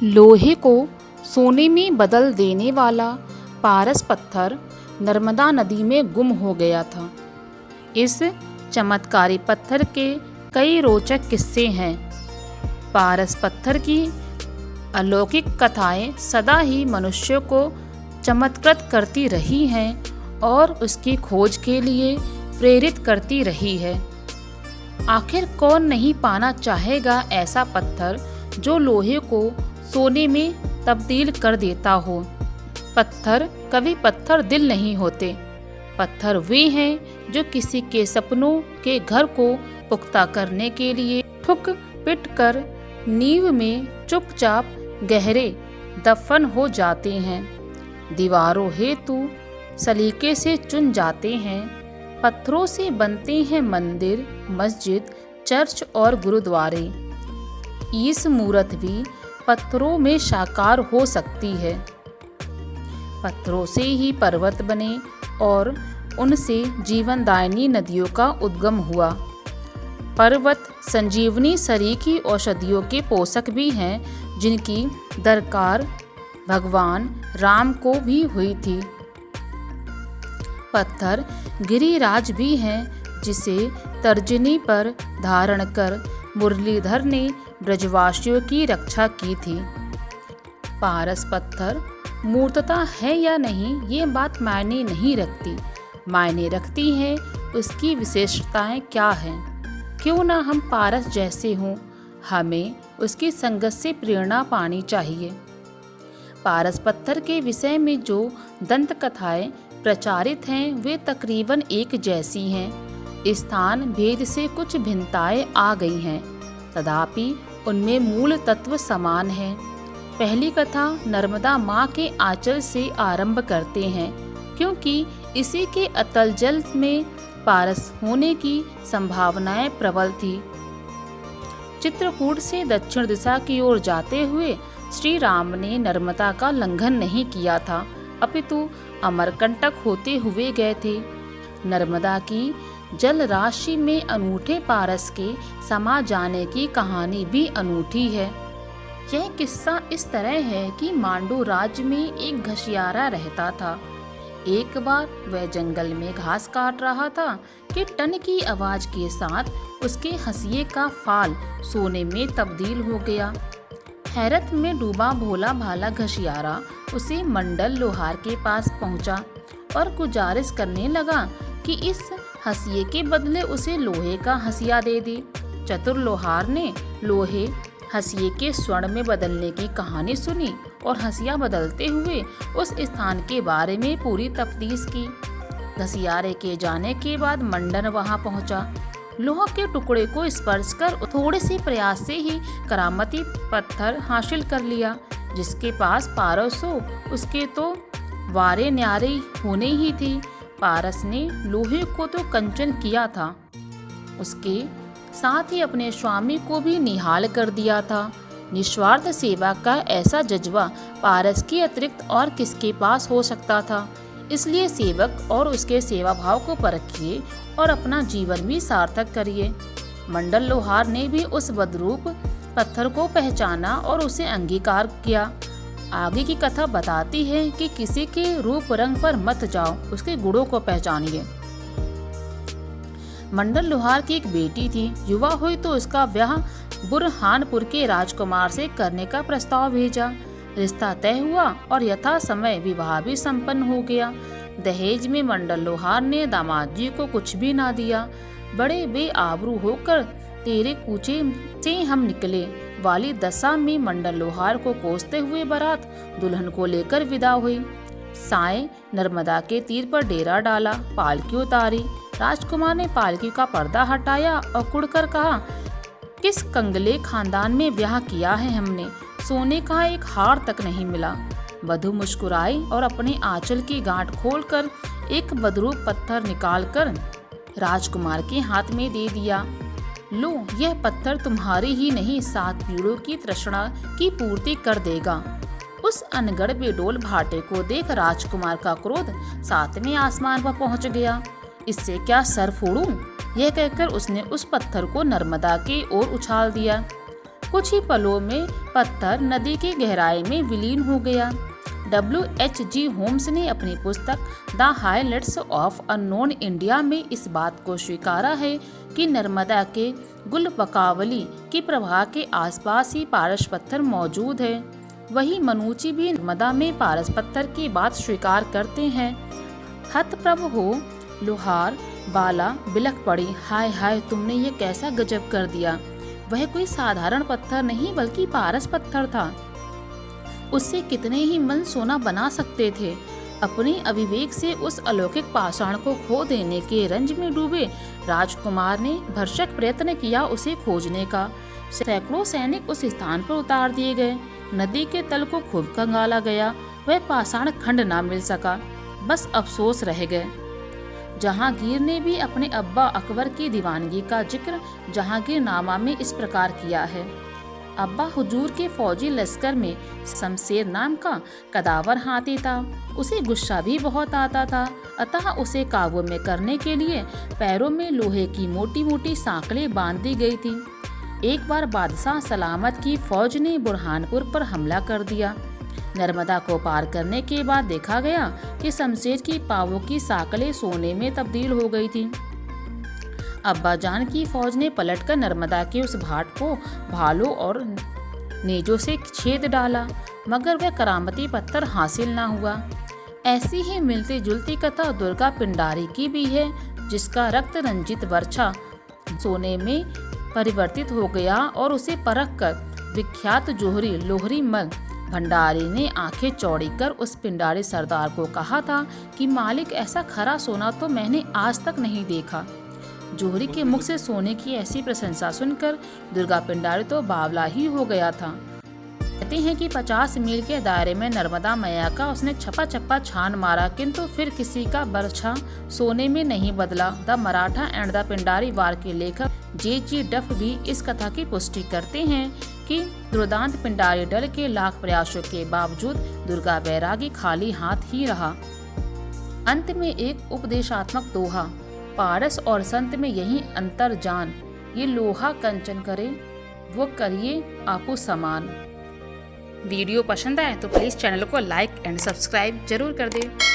लोहे को सोने में बदल देने वाला पारस पत्थर नर्मदा नदी में गुम हो गया था। इस चमत्कारी पत्थर के कई रोचक किस्से हैं। पारस पत्थर की अलौकिक कथाएं सदा ही मनुष्य को चमत्कृत करती रही हैं और उसकी खोज के लिए प्रेरित करती रही है। आखिर कौन नहीं पाना चाहेगा ऐसा पत्थर जो लोहे को सोने में तब्दील कर देता हो। पत्थर कभी पत्थर दिल नहीं होते। पत्थर वे हैं जो किसी के सपनों के घर को पुख्ता करने के लिए ठुक पिट कर नींव में चुपचाप गहरे दफन हो जाते हैं। दीवारों हेतु सलीके से चुन जाते हैं। पत्थरों से बनते हैं मंदिर, मस्जिद, चर्च और गुरुद्वारे। ईस मूरत भी पत्थरों में साकार हो सकती है। पत्थरों से ही पर्वत बने और उनसे जीवनदायिनी नदियों का उद्गम हुआ। पर्वत संजीवनी सरीखी औषधियों के पोषक भी हैं, जिनकी दरकार भगवान राम को भी हुई थी। पत्थर गिरिराज भी हैं, जिसे तर्जनी पर धारण कर मुरलीधर ने ब्रजवासियों की रक्षा की थी। पारस पत्थर मूर्तता है या नहीं, ये बात मायने नहीं रखती। मायने रखती है उसकी विशेषताएं क्या हैं। क्यों ना हम पारस जैसे हों, हमें उसकी संगत से प्रेरणा पानी चाहिए। पारस पत्थर के विषय में जो दंत कथाएं प्रचारित हैं वे तकरीबन एक जैसी हैं। स्थान भेद से कुछ भिन्नताएं आ गई हैं, तथापि उनमें मूल तत्व समान है। पहली कथा नर्मदा माँ के आंचल से आरंभ करते हैं, क्योंकि इसी के अतल जल में पारस होने की संभावनाएं प्रबल थी। चित्रकूट से दक्षिण दिशा की ओर जाते हुए श्री राम ने नर्मदा का लंघन नहीं किया था, अपितु अमरकंटक होते हुए गए थे। नर्मदा की जल राशि में अनूठे पारस के समा जाने की कहानी भी अनूठी है। यह किस्सा इस तरह है कि मांडू राज्य में एक घसियारा रहता था। एक बार वह जंगल में घास काट रहा था कि टन की आवाज के साथ उसके हंसिए का फाल सोने में तब्दील हो गया। हैरत में डूबा भोला भाला घसियारा उसे मंडल लोहार के पास पहुंचा और गुजारिश करने लगा कि इस हंसिए के बदले उसे लोहे का हंसिया दे दे। चतुर लोहार ने लोहे हंसिए के स्वर्ण में बदलने की कहानी सुनी और हंसिया बदलते हुए उस स्थान के बारे में पूरी तफ्तीश की। घसियारे के जाने के बाद मंडन वहां पहुंचा। लोहा के टुकड़े को स्पर्श कर थोड़े से प्रयास से ही करामती पत्थर हासिल कर लिया। जिसके पास पारस हो उसके तो वारे न्यारे होने ही थी। पारस ने लोहे को तो कंचन किया था, उसके साथ ही अपने स्वामी को भी निहाल कर दिया था। निस्वार्थ सेवा का ऐसा जज्बा पारस के अतिरिक्त और किसके पास हो सकता था। इसलिए सेवक और उसके सेवा भाव को परखिए और अपना जीवन भी सार्थक करिए। मंडल लोहार ने भी उस बदरूप पत्थर को पहचाना और उसे अंगीकार किया। आगे की कथा बताती है कि किसी के रूप रंग पर मत जाओ, उसके गुणों को पहचानिए। मंडल लोहार की एक बेटी थी। युवा हुई तो उसका ब्याह बुरहानपुर के राजकुमार से करने का प्रस्ताव भेजा। रिश्ता तय हुआ और यथा समय विवाह भी संपन्न हो गया। दहेज में मंडल लोहार ने दामाद जी को कुछ भी ना दिया। बड़े बेआबरू होकर तेरे कूचे से हम निकले वाली दशा में मंडल लोहार को कोसते हुए बारात दुल्हन को लेकर विदा हुई। साएं नर्मदा के तीर पर डेरा डाला, पालकी उतारी। राजकुमार ने पालकी का पर्दा हटाया और कुड़कर कहा, किस कंगले खानदान में ब्याह किया है हमने, सोने का एक हार तक नहीं मिला। वधू मुस्कुराई और अपने आंचल की गांठ खोलकर एक बदरूप पत्थर निकालकर राजकुमार के हाथ में दे दिया। लो, यह पत्थर तुम्हारी ही नहीं 7 पीढ़ों की तृष्णा की पूर्ति कर देगा। उस अनगढ़ बेडोल भाटे को देख राजकुमार का क्रोध 7वें आसमान पर पहुंच गया। इससे क्या सर फोड़ूं? यह कहकर उसने उस पत्थर को नर्मदा की ओर उछाल दिया। कुछ ही पलों में पत्थर नदी की गहराई में विलीन हो गया। W.H.G. होम्स ने अपनी पुस्तक the highlights of unknown India में इस बात को स्वीकारा है कि नर्मदा के गुलबकावली की प्रवाह के आसपास ही पारस पत्थर मौजूद है। वही मनुची भी नर्मदा में पारस पत्थर की बात स्वीकार करते हैं। हतप्रभ हो लोहार बाला बिलख पड़ी, हाय हाय तुमने ये कैसा गजब कर दिया। वह कोई साधारण पत्थर नहीं बल्कि पारस पत्थर था। उससे कितने ही मन सोना बना सकते थे। अपने अविवेक से उस अलौकिक पाषाण को खो देने के रंज में डूबे राजकुमार ने भरसक प्रयत्न किया उसे खोजने का। सैकड़ों सैनिक उस स्थान पर उतार दिए गए। नदी के तल को खूब खंगाला गया, वह पाषाण खंड ना मिल सका। बस अफसोस रह गए। जहांगीर ने भी अपने अब्बा अकबर की दीवानगी का जिक्र जहांगीरनामा में इस प्रकार किया है। अब्बा हुजूर के फौजी लश्कर में शमशेर नाम का कदावर हाथी था। उसे गुस्सा भी बहुत आता था, अतः उसे काबू में करने के लिए पैरों में लोहे की मोटी मोटी सांकलें बांध दी गई थी। एक बार बादशाह सलामत की फौज ने बुरहानपुर पर हमला कर दिया। नर्मदा को पार करने के बाद देखा गया कि शमशेर की पावों की सांकलें सोने में तब्दील हो गई थी। अब्बा जान की फौज ने पलटकर नर्मदा के उस घाट को भालों और नेजों से छेद डाला, मगर वह करामती पत्थर हासिल ना हुआ। ऐसी ही मिलती जुलती कथा दुर्गा पिंडारी की भी है, जिसका रक्त रंजित वर्षा सोने में परिवर्तित हो गया और उसे परख कर विख्यात जोहरी लोहरी मल भंडारी ने आंखें चौड़ी कर उस पिंडारी सरदार को कहा था कि मालिक ऐसा खरा सोना तो मैंने आज तक नहीं देखा। जोहरी के मुख से सोने की ऐसी प्रशंसा सुनकर दुर्गा पिंडारी तो बावला ही हो गया था। कहते हैं कि 50 मील के दायरे में नर्मदा मैया का उसने छपा छप्पा छान मारा, किंतु फिर किसी का बरछा सोने में नहीं बदला। The Maratha and the Pindari war के लेखक J.G. डफ भी इस कथा की पुष्टि करते हैं कि दुर्दांत पिंडारी दल के लाख प्रयासों के बावजूद दुर्गा बैरागी खाली हाथ ही रहा। अंत में एक उपदेशात्मक दोहा, पारस और संत में यही अंतर जान, ये लोहा कंचन करे वो करिए आपू समान। वीडियो पसंद आए तो प्लीज़ चैनल को लाइक एंड सब्सक्राइब जरूर कर दें।